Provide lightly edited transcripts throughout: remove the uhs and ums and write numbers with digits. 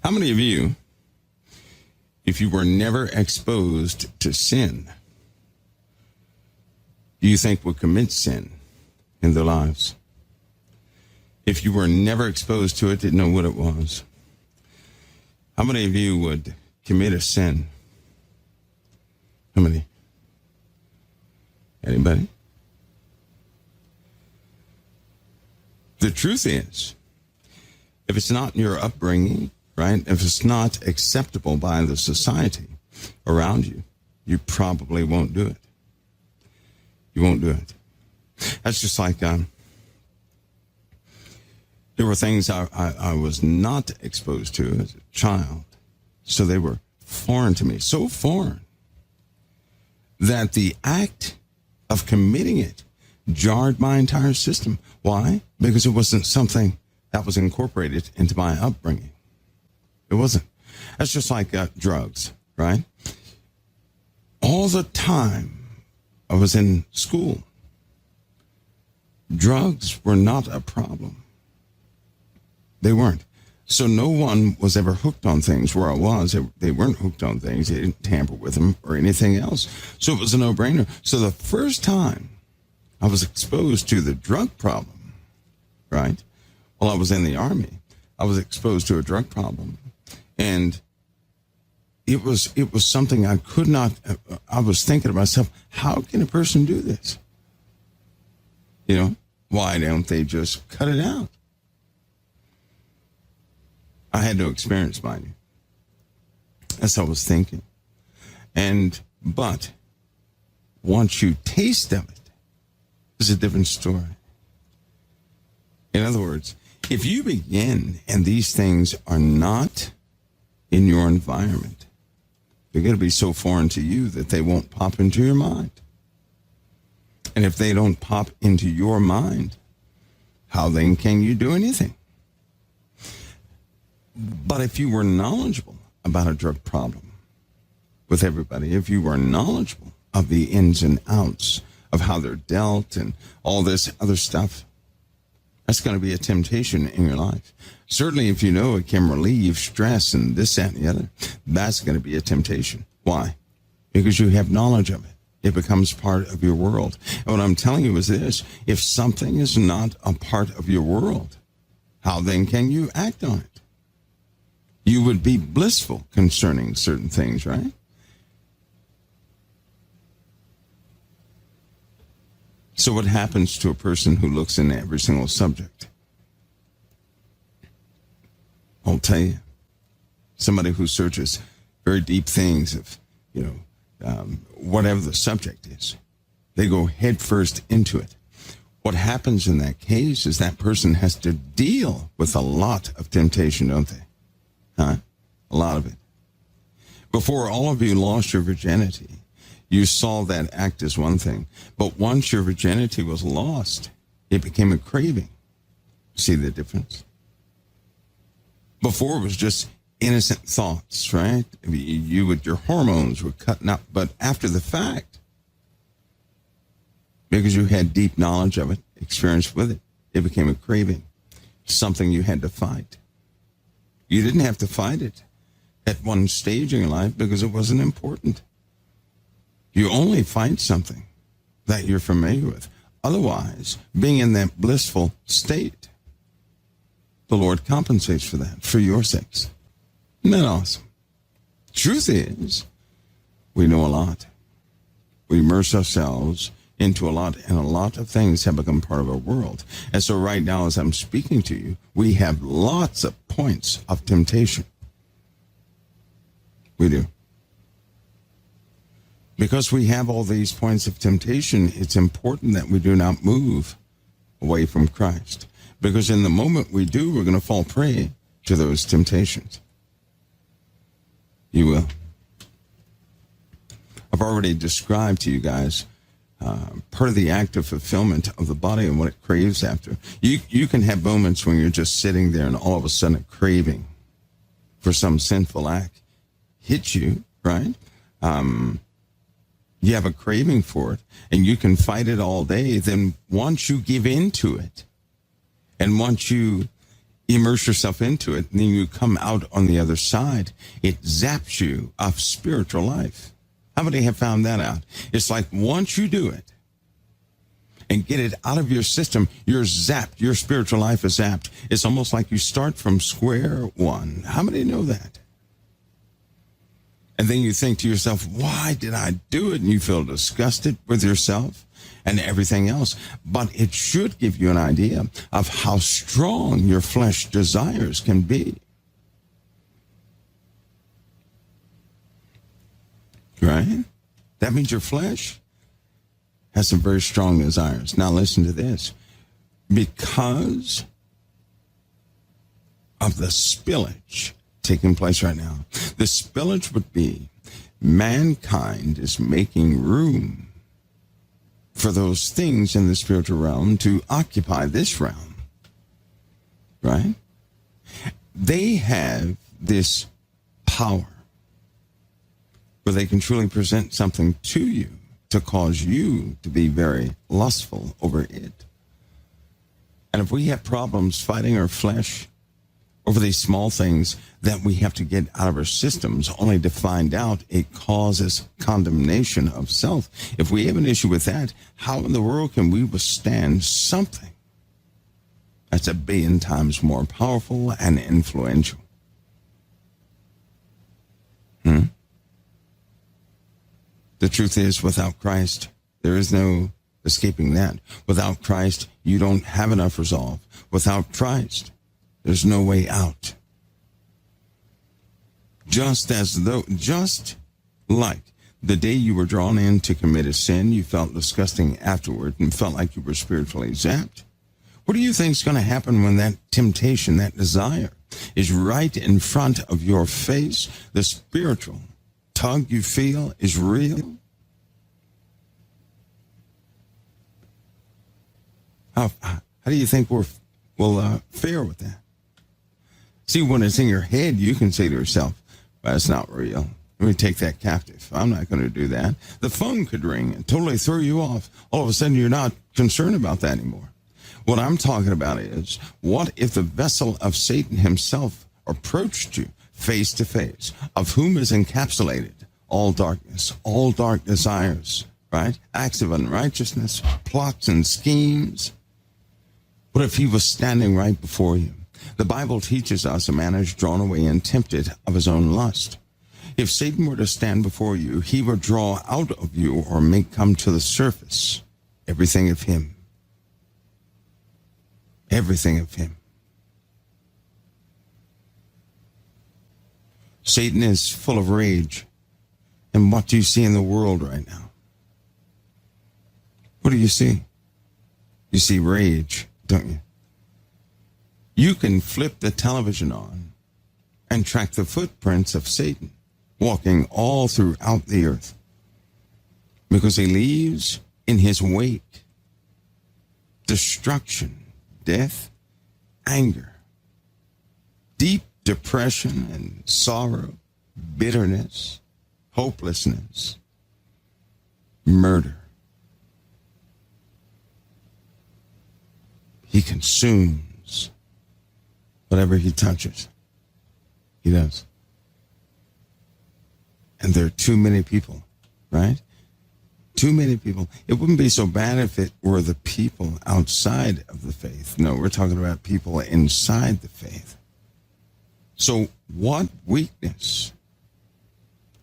How many of you, if you were never exposed to sin, do you think would commit sin in their lives? If you were never exposed to it, didn't know what it was, how many of you would commit a sin? How many? Anybody? The truth is, if it's not in your upbringing, right, if it's not acceptable by the society around you, you probably won't do it. You won't do it. That's just like there were things I was not exposed to as a child, so they were foreign to me, so foreign that the act of committing it jarred my entire system. Why? Because it wasn't something that was incorporated into my upbringing. It wasn't. That's just like drugs, right? All the time I was in school, drugs were not a problem. They weren't. So no one was ever hooked on things where I was. They weren't hooked on things. They didn't tamper with them or anything else. So it was a no-brainer. So the first time I was exposed to the drug problem, right? While I was in the Army, I was exposed to a drug problem. And it was something I could not, I was thinking to myself, how can a person do this? You know, why don't they just cut it out? I had no experience, mind you. That's what I was thinking. But once you taste of it, it's a different story. In other words, if you begin and these things are not in your environment, they're going to be so foreign to you that they won't pop into your mind. And if they don't pop into your mind, how then can you do anything? But if you were knowledgeable about a drug problem with everybody, if you were knowledgeable of the ins and outs of how they're dealt and all this other stuff, that's going to be a temptation in your life. Certainly if you know it can relieve stress and this, that, and the other, that's going to be a temptation. Why? Because you have knowledge of it. It becomes part of your world. And what I'm telling you is this: if something is not a part of your world, how then can you act on it? You would be blissful concerning certain things, right? So what happens to a person who looks in every single subject? I'll tell you. Somebody who searches very deep things of, whatever the subject is. They go headfirst into it. What happens in that case is that person has to deal with a lot of temptation, don't they? Huh? A lot of it. Before all of you lost your virginity, you saw that act as one thing. But once your virginity was lost, it became a craving. See the difference? Before it was just innocent thoughts, right? You with your hormones were cutting up. But after the fact, because you had deep knowledge of it, experience with it, it became a craving. Something you had to fight. You didn't have to fight it at one stage in your life because it wasn't important. You only fight something that you're familiar with. Otherwise, being in that blissful state, the Lord compensates for that, for your sakes. Isn't that awesome? Truth is, we know a lot. We immerse ourselves into a lot, and a lot of things have become part of our world. And so right now, as I'm speaking to you, we have lots of points of temptation. We do. Because we have all these points of temptation, it's important that we do not move away from Christ. Because in the moment we do, we're going to fall prey to those temptations. You will. I've already described to you guys part of the act of fulfillment of the body and what it craves after. You can have moments when you're just sitting there and all of a sudden a craving for some sinful act hits you, right? You have a craving for it, and you can fight it all day. Then once you give in to it, and once you immerse yourself into it, and then you come out on the other side. It zaps you of spiritual life. How many have found that out? It's like once you do it and get it out of your system, you're zapped. Your spiritual life is zapped. It's almost like you start from square one. How many know that? And then you think to yourself, why did I do it? And you feel disgusted with yourself and everything else. But it should give you an idea of how strong your flesh desires can be. Right? That means your flesh has some very strong desires. Now listen to this. Because of the spillage taking place right now, the spillage would be mankind is making room for those things in the spiritual realm to occupy this realm. Right? They have this power where they can truly present something to you to cause you to be very lustful over it. And if we have problems fighting our flesh over these small things that we have to get out of our systems, only to find out it causes condemnation of self. If we have an issue with that, how in the world can we withstand something that's a billion times more powerful and influential? The truth is, without Christ, there is no escaping that. Without Christ, you don't have enough resolve. Without Christ, there's no way out. Just like the day you were drawn in to commit a sin, you felt disgusting afterward and felt like you were spiritually zapped. What do you think is going to happen when that temptation, that desire, is right in front of your face? The spiritual tug you feel is real. How do you think we'll fare with that? See, when it's in your head, you can say to yourself, well, it's not real. Let me take that captive. I'm not going to do that. The phone could ring and totally throw you off. All of a sudden, you're not concerned about that anymore. What I'm talking about is, what if the vessel of Satan himself approached you face to face, of whom is encapsulated all dark desires, right? Acts of unrighteousness, plots and schemes. What if he was standing right before you? The Bible teaches us a man is drawn away and tempted of his own lust. If Satan were to stand before you, he would draw out of you or make come to the surface everything of him. Everything of him. Satan is full of rage. And what do you see in the world right now? What do you see? You see rage, don't you? You can flip the television on and track the footprints of Satan walking all throughout the earth, because he leaves in his wake destruction, death, anger, deep depression and sorrow, bitterness, hopelessness, murder. He consumes whatever he touches. He does. And there are too many people, right? Too many people. It wouldn't be so bad if it were the people outside of the faith. No, we're talking about people inside the faith. So what weakness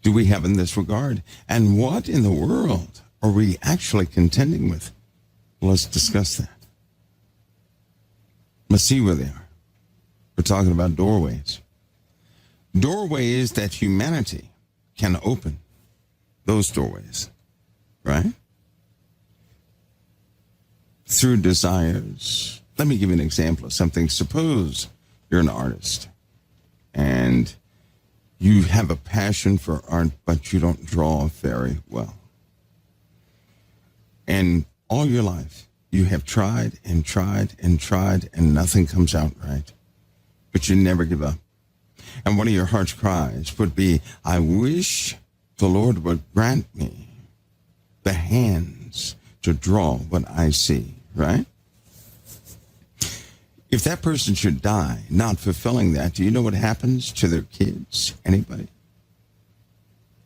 do we have in this regard? And what in the world are we actually contending with? Well, let's discuss that. Let's see where they are. We're talking about doorways. Doorways that humanity can open. Those doorways, right? Through desires. Let me give you an example of something. Suppose you're an artist and you have a passion for art, but you don't draw very well. And all your life, you have tried and tried and tried, and nothing comes out right. But you never give up. And one of your heart's cries would be, I wish the Lord would grant me the hands to draw what I see, right? If that person should die not fulfilling that, do you know what happens to their kids? Anybody?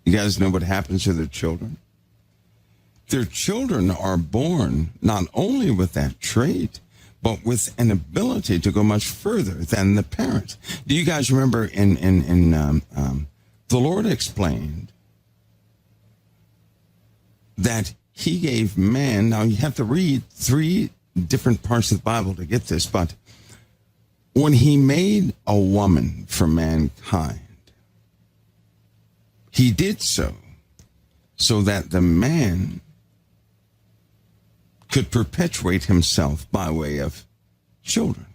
You guys know what happens to their children? Their children are born not only with that trait, but with an ability to go much further than the parent. Do you guys remember the Lord explained that he gave man, now you have to read 3 different parts of the Bible to get this, but when he made a woman for mankind, he did so that the man could perpetuate himself by way of children.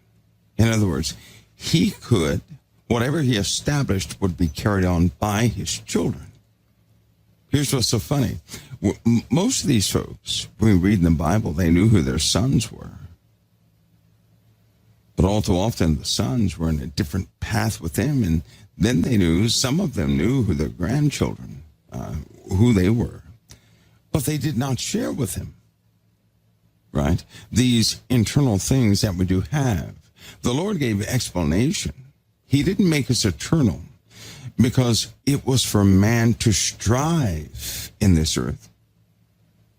In other words, he could, whatever he established would be carried on by his children. Here's what's so funny. Most of these folks, when we read in the Bible, they knew who their sons were. But all too often, the sons were in a different path with them, and then they knew, some of them knew who their grandchildren, who they were. But they did not share with him, right? These internal things that we do have. The Lord gave explanation. He didn't make us eternal because it was for man to strive in this earth,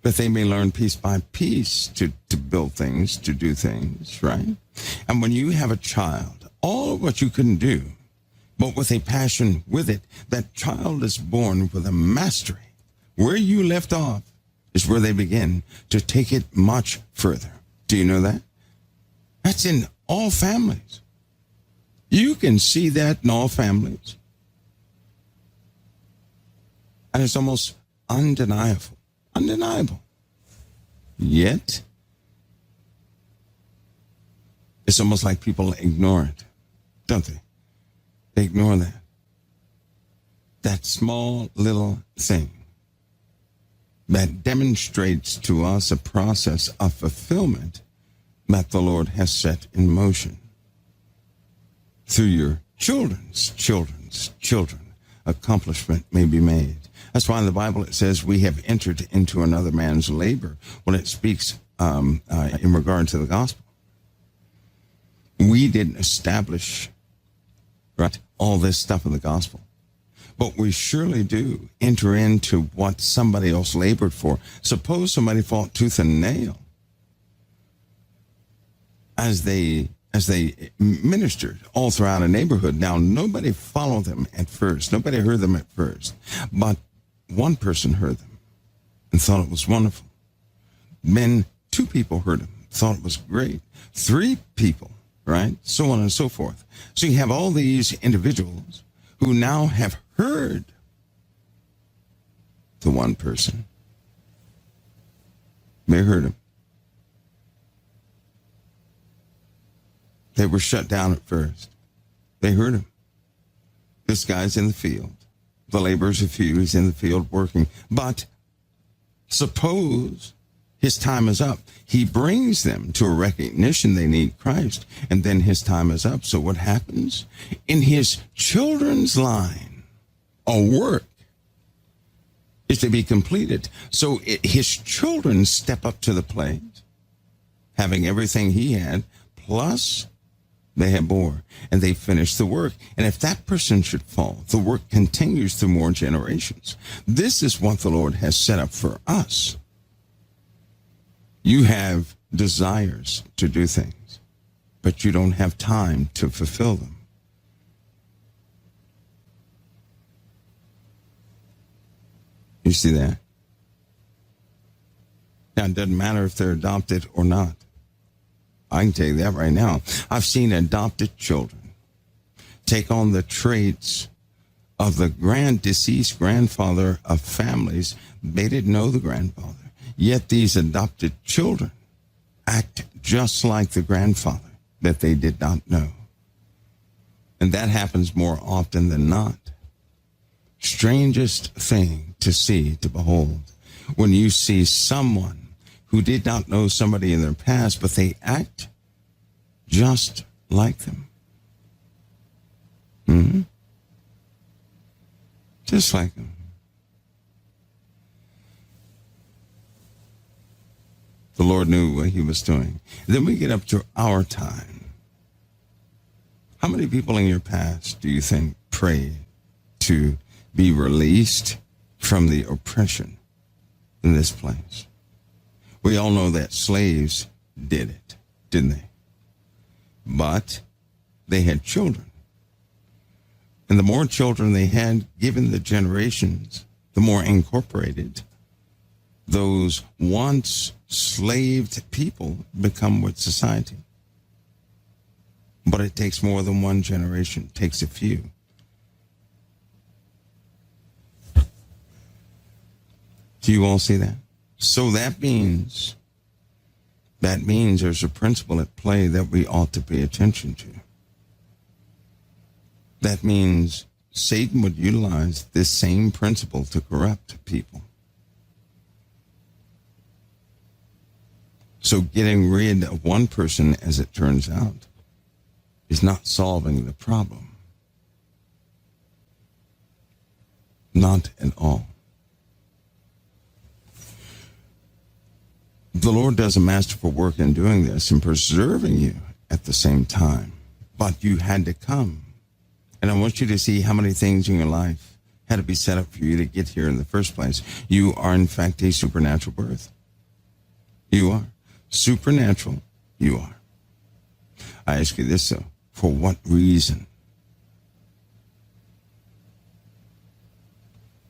that they may learn piece by piece to build things, to do things, right? And when you have a child, all of what you can do, but with a passion with it, that child is born with a mastery. Where you left off is where they begin to take it much further. Do you know that? That's in all families. You can see that in all families. And it's almost undeniable. Undeniable. Yet, it's almost like people ignore it, don't they? They ignore that. That small little thing that demonstrates to us a process of fulfillment that the Lord has set in motion. Through your children's children, accomplishment may be made. That's why in the Bible it says we have entered into another man's labor when it speaks in regard to the gospel. We didn't establish, right, all this stuff in the gospel, but we surely do enter into what somebody else labored for. Suppose somebody fought tooth and nail as they ministered all throughout a neighborhood. Now, nobody followed them at first. Nobody heard them at first. But one person heard them and thought it was wonderful. Then 2 people heard them, thought it was great. 3 people, right? So on and so forth. So you have all these individuals who now have heard the one person. They heard him. They were shut down at first. They heard him. This guy's in the field. The laborers are few. He's in the field working. But suppose his time is up. He brings them to a recognition they need Christ, and then his time is up. So what happens? In his children's line, a work is to be completed. So his children step up to the plate, having everything he had, plus they have more, and they finish the work. And if that person should fall, the work continues through more generations. This is what the Lord has set up for us. You have desires to do things, but you don't have time to fulfill them. You see that? Now, it doesn't matter if they're adopted or not. I can tell you that right now. I've seen adopted children take on the traits of the deceased grandfather of families. They didn't know the grandfather. Yet these adopted children act just like the grandfather that they did not know. And that happens more often than not. Strangest thing to see, to behold, when you see someone who did not know somebody in their past, but they act just like them. Mm-hmm. Just like them. The Lord knew what he was doing. Then we get up to our time. How many people in your past do you think prayed to be released from the oppression in this place? We all know that slaves did it, didn't they? But they had children. And the more children they had, given the generations, the more incorporated those once slaved people become with society. But it takes more than one generation. It takes a few. Do you all see that? So that means there's a principle at play that we ought to pay attention to. That means Satan would utilize this same principle to corrupt people. So getting rid of one person, as it turns out, is not solving the problem. Not at all. The Lord does a masterful work in doing this and preserving you at the same time. But you had to come. And I want you to see how many things in your life had to be set up for you to get here in the first place. You are, in fact, a supernatural birth. You are. Supernatural, you are. I ask you this, though. For what reason?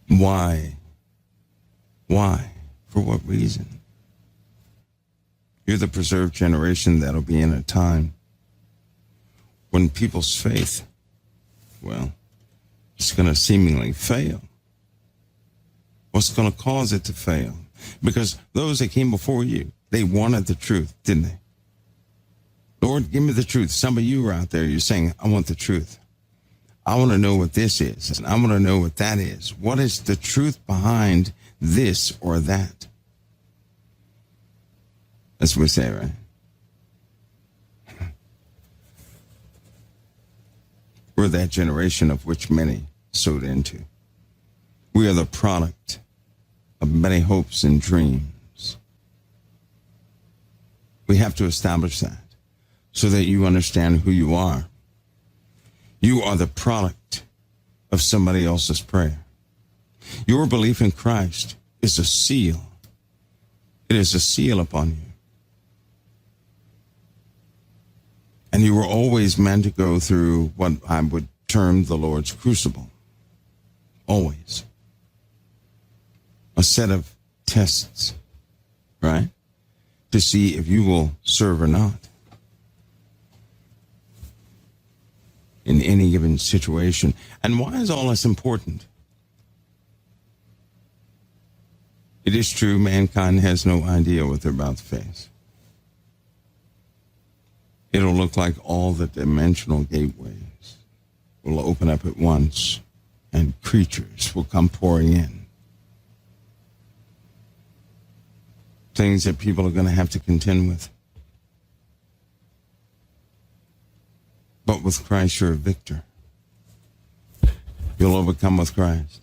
Why? Why? For what reason? You're the preserved generation that'll be in a time when people's faith, well, it's going to seemingly fail. What's going to cause it to fail? Because those that came before you, they wanted the truth, didn't they? Lord, give me the truth. Some of you are out there, you're saying, I want the truth. I want to know what this is. And I want to know what that is. What is the truth behind this or that? That's what we say, right? We're that generation of which many sowed into. We are the product of many hopes and dreams. We have to establish that so that you understand who you are. You are the product of somebody else's prayer. Your belief in Christ is a seal. It is a seal upon you. And you were always meant to go through what I would term the Lord's crucible. Always. A set of tests, right? To see if you will serve or not. In any given situation. And why is all this important? It is true, mankind has no idea what they're about to face. It'll look like all the dimensional gateways will open up at once and creatures will come pouring in. Things that people are going to have to contend with. But with Christ, you're a victor. You'll overcome with Christ.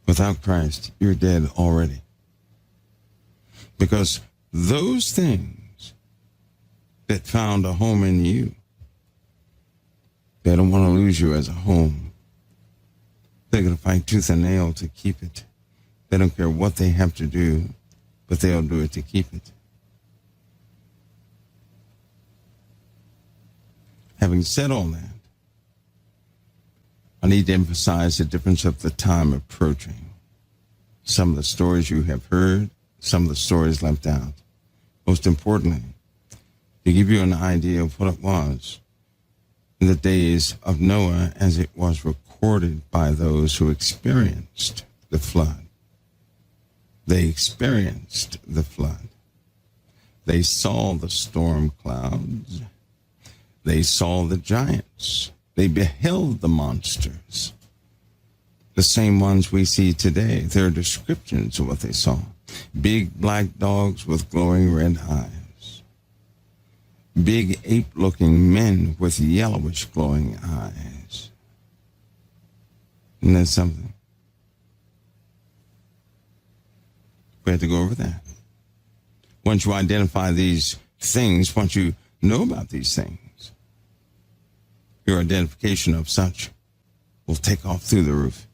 Without Christ, you're dead already. Because those things that found a home in you, they don't want to lose you as a home. They're going to fight tooth and nail to keep it. They don't care what they have to do, but they'll do it to keep it. Having said all that, I need to emphasize the difference of the time approaching. Some of the stories you have heard, some of the stories left out. Most importantly, to give you an idea of what it was in the days of Noah as it was recorded by those who experienced the flood. They experienced the flood. They saw the storm clouds. They saw the giants. They beheld the monsters. The same ones we see today. They're descriptions of what they saw. Big black dogs with glowing red eyes. Big ape-looking men with yellowish glowing eyes. Isn't that something? We have to go over that. Once you identify these things, once you know about these things, your identification of such will take off through the roof.